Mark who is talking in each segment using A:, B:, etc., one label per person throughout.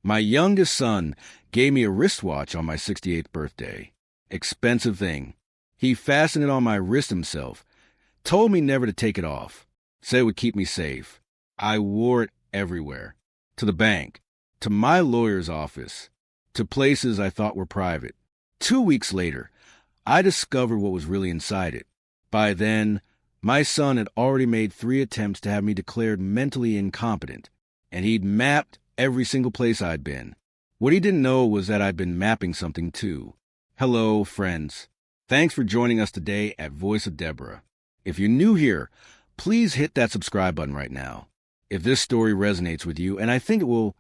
A: My youngest son gave me a wristwatch on my 68th birthday. Expensive thing. He fastened it on my wrist himself, told me never to take it off, said it would keep me safe. I wore it everywhere. To the bank, to my lawyer's office, to places I thought were private. 2 weeks later, I discovered what was really inside it. By then, my son had already made 3 attempts to have me declared mentally incompetent, and he'd mapped every single place I'd been. What he didn't know was that I'd been mapping something too. Hello, friends. Thanks for joining us today at Voice of Deborah. If you're new here, please hit that subscribe button right now. If this story resonates with you, and I think it will,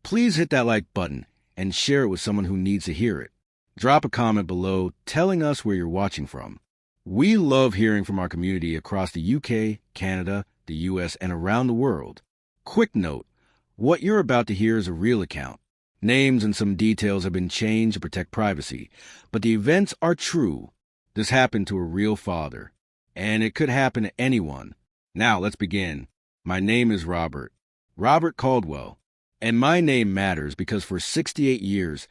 A: please hit that like button and share it with someone who needs to hear it. Drop a comment below telling us where you're watching from. We love hearing from our community across the UK, Canada, the US, and around the world. Quick note, what you're about to hear is a real account. Names and some details have been changed to protect privacy, but the events are true. This happened to a real father, and it could happen to anyone. Now, let's begin. My name is Robert Caldwell, and my name matters because for 68 years,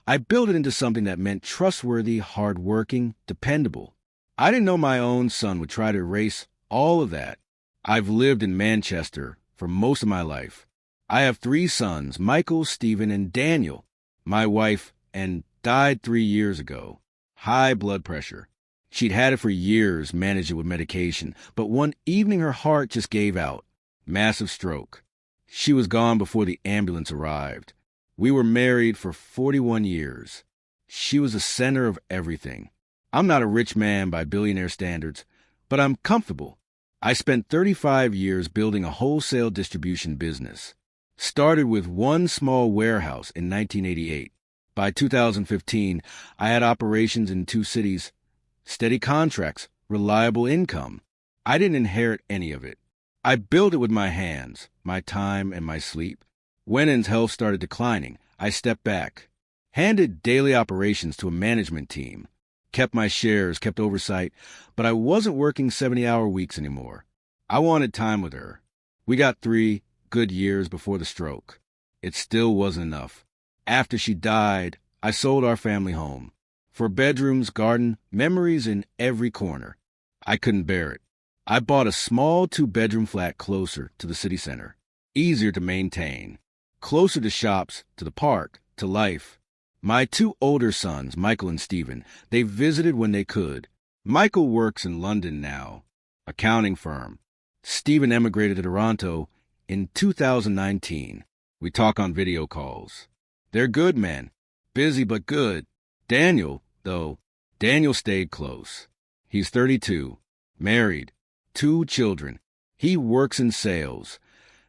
A: I built it into something that meant trustworthy, hardworking, dependable. I didn't know my own son would try to erase all of that. I've lived in Manchester for most of my life. I have 3 sons, Michael, Stephen, and Daniel. My wife died 3 years ago. High blood pressure. She'd had it for years, managed it with medication, but one evening her heart just gave out. Massive stroke. She was gone before the ambulance arrived. We were married for 41 years. She was the center of everything. I'm not a rich man by billionaire standards, but I'm comfortable. I spent 35 years building a wholesale distribution business. Started with one small warehouse in 1988. By 2015, I had operations in 2 cities, steady contracts, reliable income. I didn't inherit any of it. I built it with my hands, my time, and my sleep. When N's health started declining, I stepped back, handed daily operations to a management team, kept my shares, kept oversight, but I wasn't working 70-hour weeks anymore. I wanted time with her. We got 3 good years before the stroke. It still wasn't enough. After she died, I sold our family home. For bedrooms, garden, memories in every corner. I couldn't bear it. I bought a small 2-bedroom flat closer to the city center, easier to maintain, closer to shops, to the park, to life. My 2 older sons, Michael and Stephen, they visited when they could. Michael works in London now, accounting firm. Stephen emigrated to Toronto in 2019. We talk on video calls. They're good men, busy but good. Daniel stayed close. He's 32, married, 2 children. He works in sales.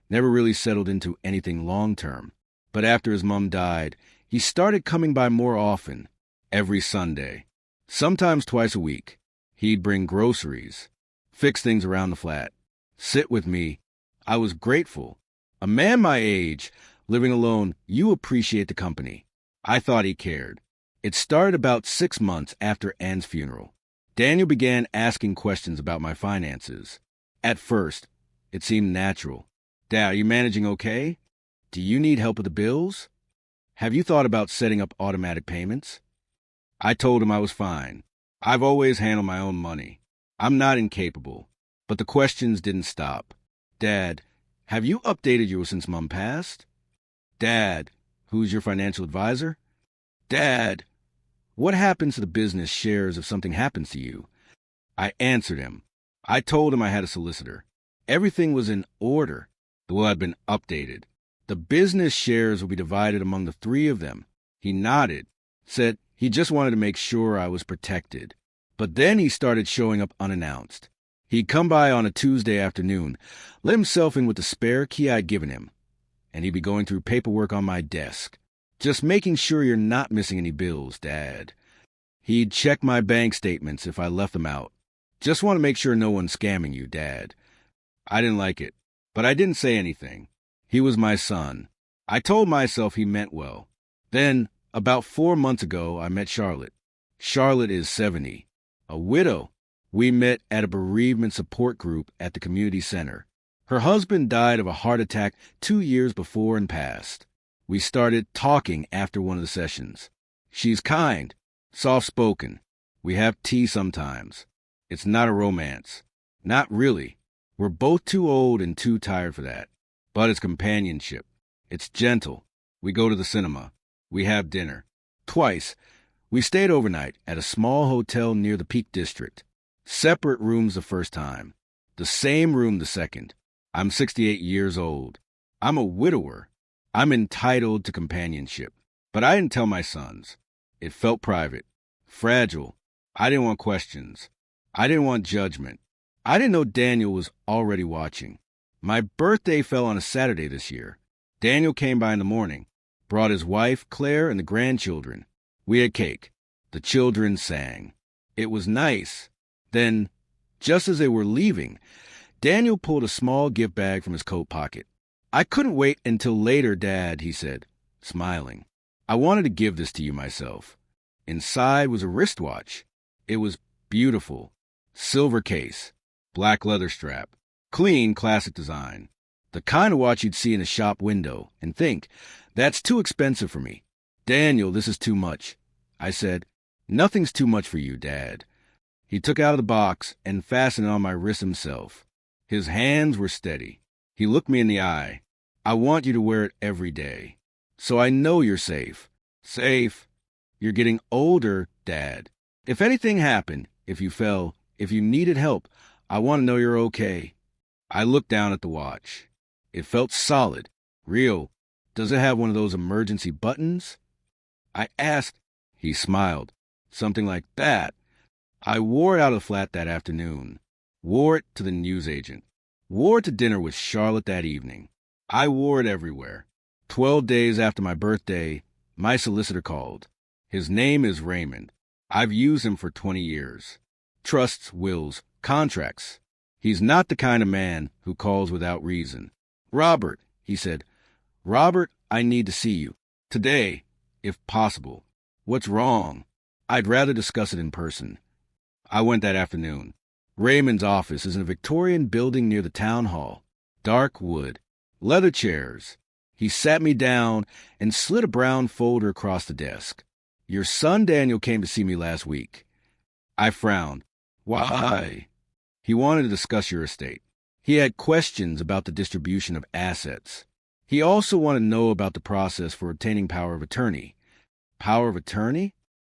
A: Never really settled into anything long-term. But after his mom died, he started coming by more often, every Sunday, sometimes twice a week. He'd bring groceries, fix things around the flat, sit with me. I was grateful. A man my age, living alone, you appreciate the company. I thought he cared. It started about 6 months after Anne's funeral. Daniel began asking questions about my finances. At first, it seemed natural. Dad, are you managing okay? Do you need help with the bills? Have you thought about setting up automatic payments? I told him I was fine. I've always handled my own money. I'm not incapable. But the questions didn't stop. Dad, have you updated yours since Mom passed? Dad, who's your financial advisor? Dad, what happens to the business shares if something happens to you? I answered him. I told him I had a solicitor. Everything was in order. The will had been updated. The business shares will be divided among the 3 of them. He nodded, said he just wanted to make sure I was protected. But then he started showing up unannounced. He'd come by on a Tuesday afternoon, let himself in with the spare key I'd given him, and he'd be going through paperwork on my desk. Just making sure you're not missing any bills, Dad. He'd check my bank statements if I left them out. Just want to make sure no one's scamming you, Dad. I didn't like it, but I didn't say anything. He was my son. I told myself he meant well. Then, about 4 months ago, I met Charlotte. Charlotte is 70, a widow. We met at a bereavement support group at the community center. Her husband died of a heart attack 2 years before and passed. We started talking after one of the sessions. She's kind, soft-spoken. We have tea sometimes. It's not a romance. Not really. We're both too old and too tired for that. But it's companionship. It's gentle. We go to the cinema. We have dinner. Twice. We stayed overnight at a small hotel near the Peak District. Separate rooms the first time. The same room the second. I'm 68 years old. I'm a widower. I'm entitled to companionship. But I didn't tell my sons. It felt private. Fragile. I didn't want questions. I didn't want judgment. I didn't know Daniel was already watching. My birthday fell on a Saturday this year. Daniel came by in the morning, brought his wife, Claire, and the grandchildren. We had cake. The children sang. It was nice. Then, just as they were leaving, Daniel pulled a small gift bag from his coat pocket. I couldn't wait until later, Dad, he said, smiling. I wanted to give this to you myself. Inside was a wristwatch. It was beautiful. Silver case. Black leather strap. Clean, classic design. The kind of watch you'd see in a shop window and think, that's too expensive for me. Daniel, this is too much. I said, nothing's too much for you, Dad. He took out of the box and fastened it on my wrist himself. His hands were steady. He looked me in the eye. I want you to wear it every day. So I know you're safe. Safe. You're getting older, Dad. If anything happened, if you fell, if you needed help, I want to know you're okay. I looked down at the watch. It felt solid, real. Does it have one of those emergency buttons? I asked. He smiled. Something like that. I wore it out of the flat that afternoon. Wore it to the newsagent. Wore it to dinner with Charlotte that evening. I wore it everywhere. 12 days after my birthday, my solicitor called. His name is Raymond. I've used him for 20 years. Trusts, wills, contracts. He's not the kind of man who calls without reason. Robert, he said. Robert, I need to see you. Today, if possible. What's wrong? I'd rather discuss it in person. I went that afternoon. Raymond's office is in a Victorian building near the town hall. Dark wood. Leather chairs. He sat me down and slid a brown folder across the desk. Your son Daniel came to see me last week. I frowned. Why? He wanted to discuss your estate. He had questions about the distribution of assets. He also wanted to know about the process for obtaining power of attorney. Power of attorney?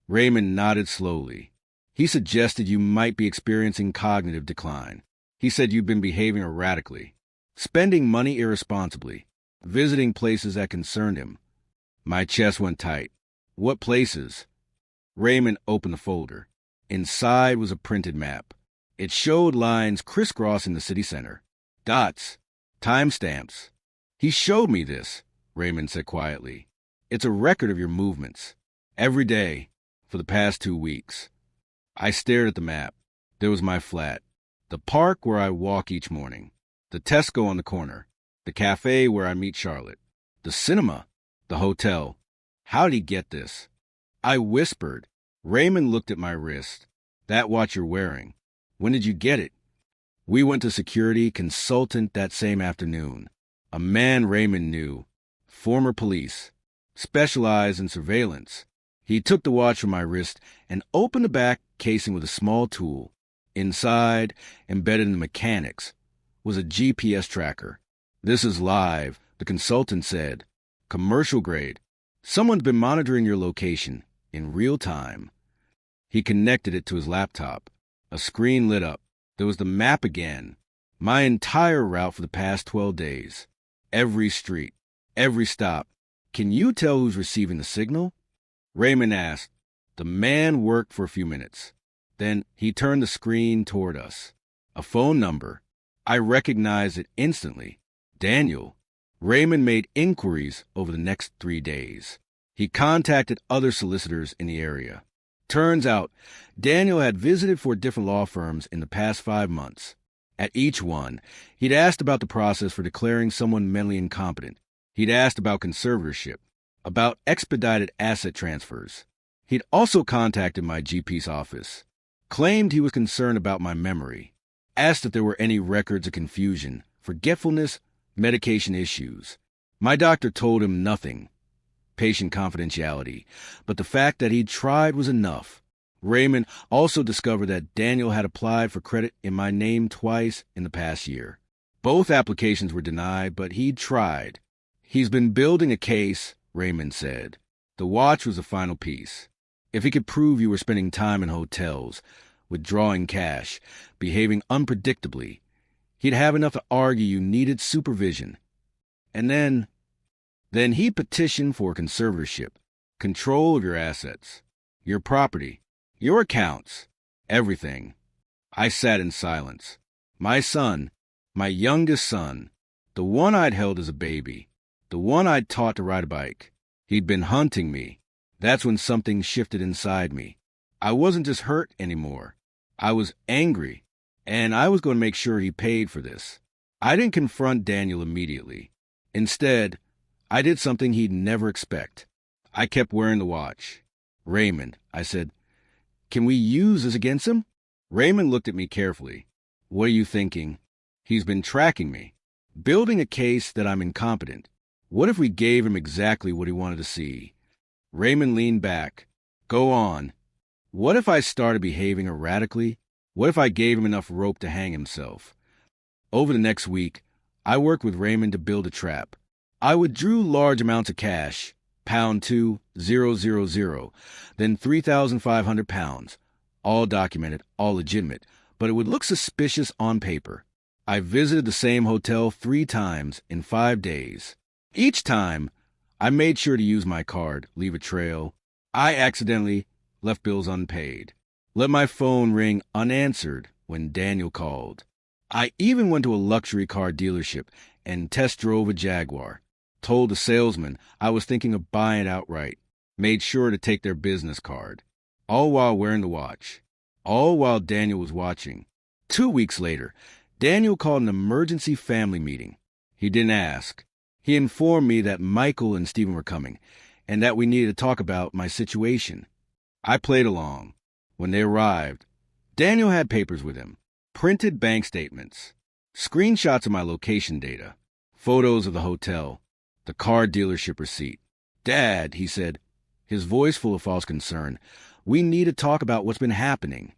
A: Raymond nodded slowly. He suggested you might be experiencing cognitive decline. He said you've been behaving erratically, spending money irresponsibly, visiting places that concerned him. My chest went tight. What places? Raymond opened the folder. Inside was a printed map. It showed lines crisscrossing the city center. Dots. Timestamps. He showed me this, Raymond said quietly. It's a record of your movements. Every day, for the past 2 weeks. I stared at the map. There was my flat. The park where I walk each morning. The Tesco on the corner. The cafe where I meet Charlotte. The cinema. The hotel. How did he get this? I whispered. Raymond looked at my wrist. That watch you're wearing. When did you get it? We went to security consultant that same afternoon. A man Raymond knew. Former police. Specialized in surveillance. He took the watch from my wrist and opened the back casing with a small tool. Inside, embedded in the mechanics, was a GPS tracker. This is live, the consultant said. Commercial grade. Someone's been monitoring your location in real time. He connected it to his laptop. A screen lit up. There was the map again. My entire route for the past 12 days. Every street. Every stop. Can you tell who's receiving the signal? Raymond asked. The man worked for a few minutes. Then he turned the screen toward us. A phone number. I recognized it instantly. Daniel. Raymond made inquiries over the next 3 days. He contacted other solicitors in the area. Turns out, Daniel had visited 4 different law firms in the past 5 months. At each one, he'd asked about the process for declaring someone mentally incompetent. He'd asked about conservatorship, about expedited asset transfers. He'd also contacted my GP's office, claimed he was concerned about my memory, asked if there were any records of confusion, forgetfulness, medication issues. My doctor told him nothing, patient confidentiality, but the fact that he'd tried was enough. Raymond also discovered that Daniel had applied for credit in my name twice in the past year. Both applications were denied, but he'd tried. He's been building a case, Raymond said. The watch was the final piece. If he could prove you were spending time in hotels, withdrawing cash, behaving unpredictably, he'd have enough to argue you needed supervision. And then he petitioned for conservatorship, control of your assets, your property, your accounts, everything. I sat in silence. My son, my youngest son, the one I'd held as a baby, the one I'd taught to ride a bike, he'd been hunting me. That's when something shifted inside me. I wasn't just hurt anymore. I was angry, and I was going to make sure he paid for this. I didn't confront Daniel immediately. Instead, I did something he'd never expect. I kept wearing the watch. Raymond, I said, can we use this against him? Raymond looked at me carefully. What are you thinking? He's been tracking me, building a case that I'm incompetent. What if we gave him exactly what he wanted to see? Raymond leaned back. Go on. What if I started behaving erratically? What if I gave him enough rope to hang himself? Over the next week, I worked with Raymond to build a trap. I withdrew large amounts of cash, £2,000, then £3,500, all documented, all legitimate, but it would look suspicious on paper. I visited the same hotel 3 times in 5 days. Each time, I made sure to use my card, leave a trail. I accidentally left bills unpaid. Let my phone ring unanswered when Daniel called. I even went to a luxury car dealership and test drove a Jaguar. Told the salesman I was thinking of buying it outright. Made sure to take their business card. All while wearing the watch. All while Daniel was watching. 2 weeks later, Daniel called an emergency family meeting. He didn't ask. He informed me that Michael and Stephen were coming, and that we needed to talk about my situation. I played along. When they arrived, Daniel had papers with him, printed bank statements, screenshots of my location data, photos of the hotel, the car dealership receipt. Dad, he said, his voice full of false concern, we need to talk about what's been happening.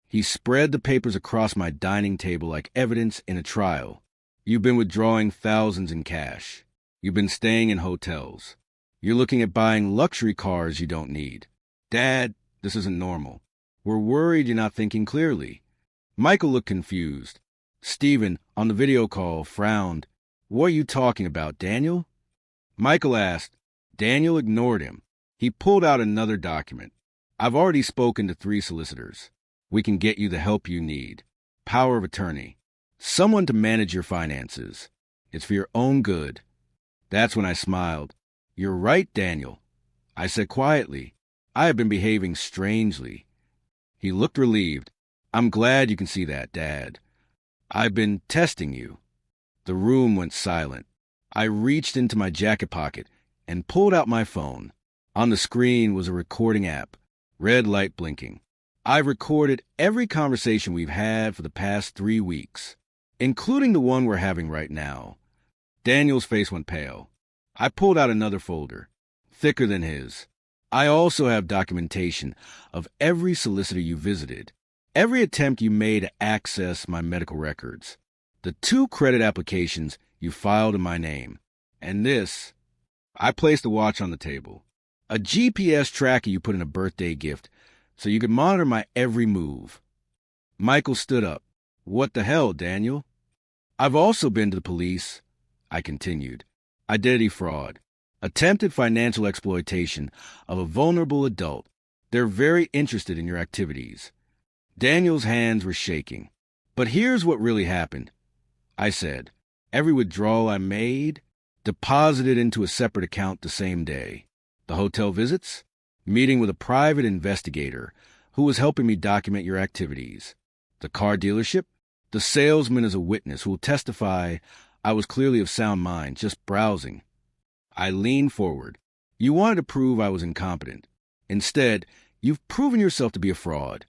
A: He spread the papers across my dining table like evidence in a trial. You've been withdrawing thousands in cash. You've been staying in hotels. You're looking at buying luxury cars you don't need. Dad, this isn't normal. We're worried you're not thinking clearly. Michael looked confused. Stephen, on the video call, frowned. What are you talking about, Daniel? Michael asked. Daniel ignored him. He pulled out another document. I've already spoken to 3 solicitors. We can get you the help you need. Power of attorney. Someone to manage your finances. It's for your own good. That's when I smiled. You're right, Daniel. I said quietly. I have been behaving strangely. He looked relieved. I'm glad you can see that, Dad. I've been testing you. The room went silent. I reached into my jacket pocket and pulled out my phone. On the screen was a recording app, red light blinking. I've recorded every conversation we've had for the past 3 weeks, including the one we're having right now. Daniel's face went pale. I pulled out another folder, thicker than his. I also have documentation of every solicitor you visited, every attempt you made to access my medical records, the 2 credit applications you filed in my name, and this. I placed the watch on the table, a GPS tracker you put in a birthday gift so you could monitor my every move. Michael stood up. What the hell, Daniel? I've also been to the police, I continued. Identity fraud. Attempted financial exploitation of a vulnerable adult. They're very interested in your activities. Daniel's hands were shaking. But here's what really happened. I said, every withdrawal I made, deposited into a separate account the same day. The hotel visits, meeting with a private investigator who was helping me document your activities. The car dealership, the salesman is a witness who will testify I was clearly of sound mind, just browsing. I leaned forward. You wanted to prove I was incompetent. Instead, you've proven yourself to be a fraud.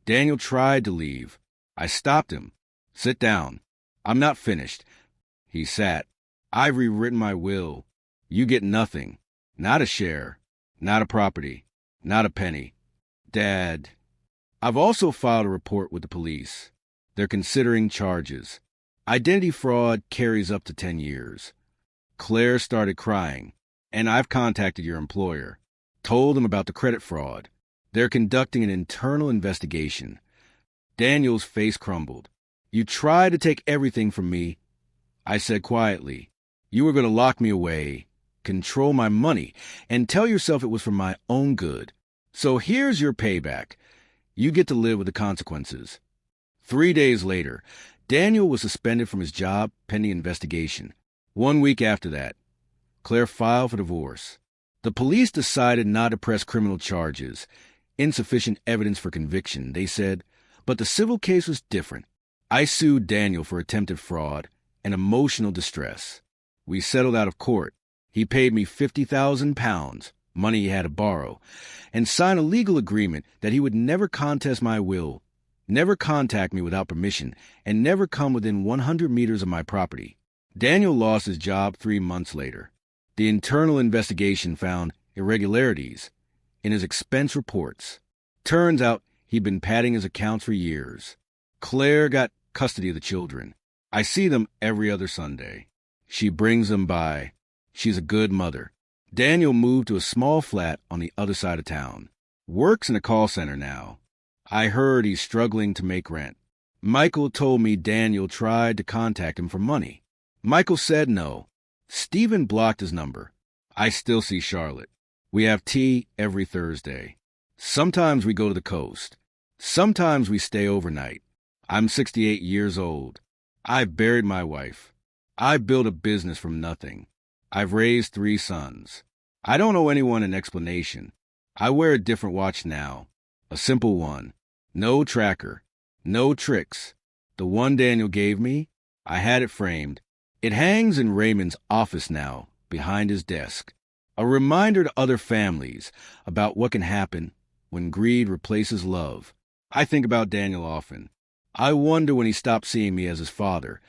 A: Daniel tried to leave. I stopped him. Sit down. I'm not finished. He sat. I've rewritten my will. You get nothing. Not a share. Not a property. Not a penny. Dad. I've also filed a report with the police. They're considering charges. Identity fraud carries up to 10 years. Claire started crying, and I've contacted your employer. Told them about the credit fraud. They're conducting an internal investigation. Daniel's face crumbled. You tried to take everything from me. I said quietly, you were going to lock me away, control my money, and tell yourself it was for my own good. So here's your payback. You get to live with the consequences. 3 days later, Daniel was suspended from his job pending investigation. 1 week after that, Claire filed for divorce. The police decided not to press criminal charges. Insufficient evidence for conviction, they said, but the civil case was different. I sued Daniel for attempted fraud and emotional distress. We settled out of court. He paid me £50,000, money he had to borrow, and signed a legal agreement that he would never contest my will, never contact me without permission, and never come within 100 meters of my property. Daniel lost his job 3 months later. The internal investigation found irregularities in his expense reports. Turns out he'd been padding his accounts for years. Claire got custody of the children. I see them every other Sunday. She brings them by. She's a good mother. Daniel moved to a small flat on the other side of town. Works in a call center now. I heard he's struggling to make rent. Michael told me Daniel tried to contact him for money. Michael said no. Stephen blocked his number. I still see Charlotte. We have tea every Thursday. Sometimes we go to the coast. Sometimes we stay overnight. I'm 68 years old. I've buried my wife. I've built a business from nothing. I've raised 3 sons. I don't owe anyone an explanation. I wear a different watch now. A simple one. No tracker. No tricks. The one Daniel gave me, I had it framed. It hangs in Raymond's office now, behind his desk. A reminder to other families about what can happen when greed replaces love. I think about Daniel often. I wonder when he stopped seeing me as his father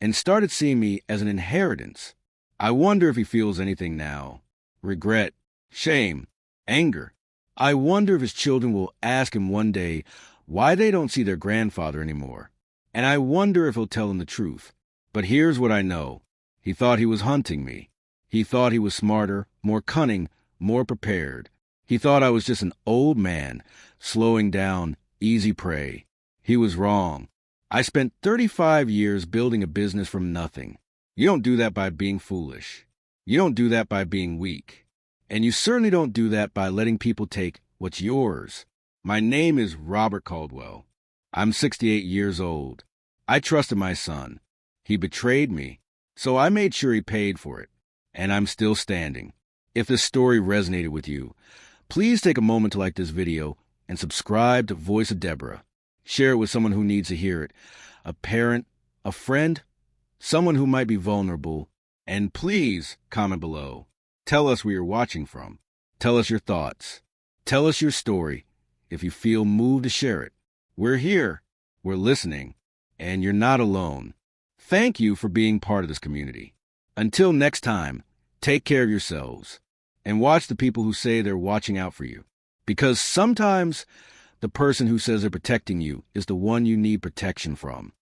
A: and started seeing me as an inheritance. I wonder if he feels anything now. Regret, shame, anger. I wonder if his children will ask him one day why they don't see their grandfather anymore. And I wonder if he'll tell them the truth. But here's what I know. He thought he was hunting me. He thought he was smarter, more cunning, more prepared. He thought I was just an old man, slowing down, easy prey. He was wrong. I spent 35 years building a business from nothing. You don't do that by being foolish. You don't do that by being weak. And you certainly don't do that by letting people take what's yours. My name is Robert Caldwell. I'm 68 years old. I trusted my son. He betrayed me, so I made sure he paid for it. And I'm still standing. If this story resonated with you, please take a moment to like this video and subscribe to Voice of Deborah. Share it with someone who needs to hear it. A parent, a friend, someone who might be vulnerable. And please comment below. Tell us where you're watching from. Tell us your thoughts. Tell us your story if you feel moved to share it. We're here. We're listening. And you're not alone. Thank you for being part of this community. Until next time, take care of yourselves and watch the people who say they're watching out for you. Because sometimes the person who says they're protecting you is the one you need protection from.